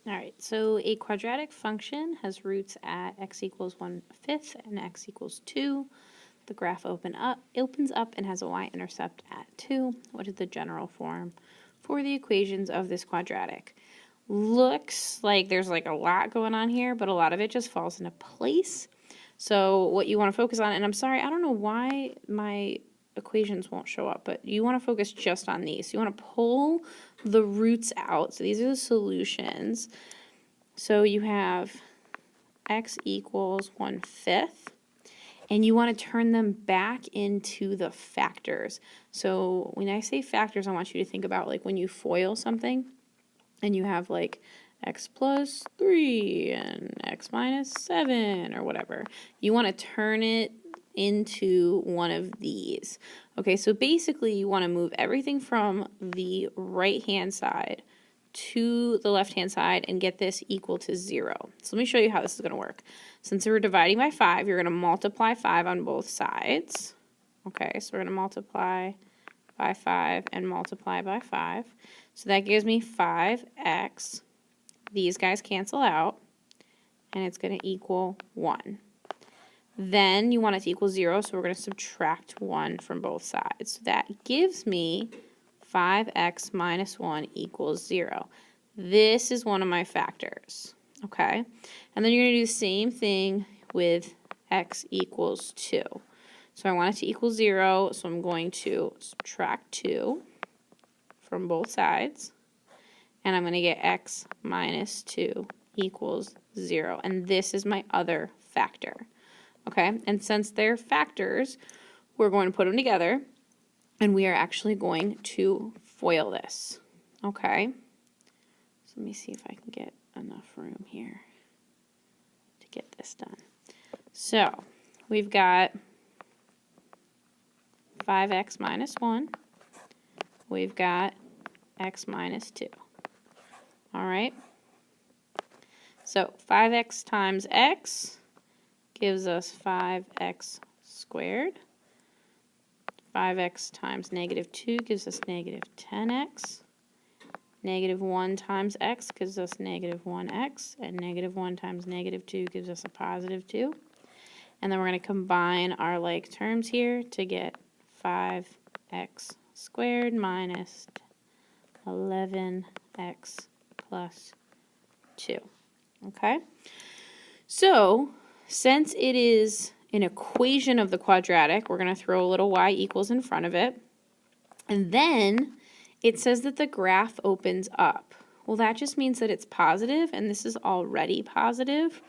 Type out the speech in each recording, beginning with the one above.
All right, so a quadratic function has roots at x equals 1/5 and x equals 2. The graph opens up and has a y-intercept at 2. What is the general form for the equations of this quadratic? Looks like there's like a lot going on here, but a lot of it just falls into place. So what you want to focus on, and I'm sorry, I don't know why my equations won't show up, but you want to focus just on these. You want to pull the roots out. So these are the solutions. So you have x equals 1/5, and you want to turn them back into the factors. So when I say factors, I want you to think about like when you FOIL something, and you have like x plus 3 and x minus 7 or whatever. You want to turn it into one of these. Okay, so basically you want to move everything from the right-hand side to the left-hand side and get this equal to 0. So let me show you how this is going to work. Since we're dividing by 5, you're going to multiply 5 on both sides. Okay, so we're going to multiply by 5 and multiply by 5. So that gives me 5x. These guys cancel out, and it's going to equal 1. Then you want it to equal 0, so we're going to subtract 1 from both sides. So that gives me 5x minus 1 equals 0. This is one of my factors, okay? And then you're going to do the same thing with x equals 2. So I want it to equal 0, so I'm going to subtract 2 from both sides, and I'm going to get x minus 2 equals 0. And this is my other factor, okay? And since they're factors, we're going to put them together, and we are actually going to FOIL this, okay? So let me see if I can get enough room here to get this done. So we've got 5x minus 1. We've got x minus 2. All right? So 5x times x gives us 5x squared. 5x times negative 2 gives us negative 10x. Negative 1 times x gives us negative 1x. And negative 1 times negative 2 gives us a positive 2. And then we're going to combine our like terms here to get 5x squared minus 11x plus 2. Okay? So, since it is an equation of the quadratic, we're going to throw a little y equals in front of it. And then it says that the graph opens up. Well, that just means that it's positive, and this is already positive.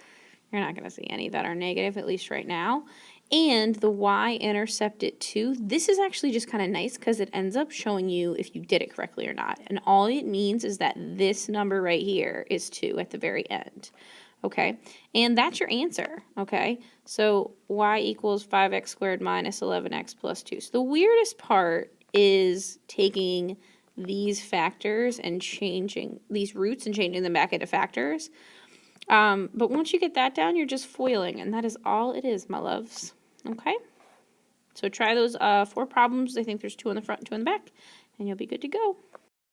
You're not going to see any that are negative, at least right now. And the y-intercept at 2, this is actually just kind of nice because it ends up showing you if you did it correctly or not. And all it means is that this number right here is 2 at the very end. Okay, and that's your answer, okay? So y equals 5x squared minus 11x plus 2. So the weirdest part is taking these factors and changing these roots and changing them back into factors. But once you get that down, you're just FOILing, and that is all it is, my loves. Okay? So try those 4 problems. I think there's 2 in the front and 2 in the back, and you'll be good to go.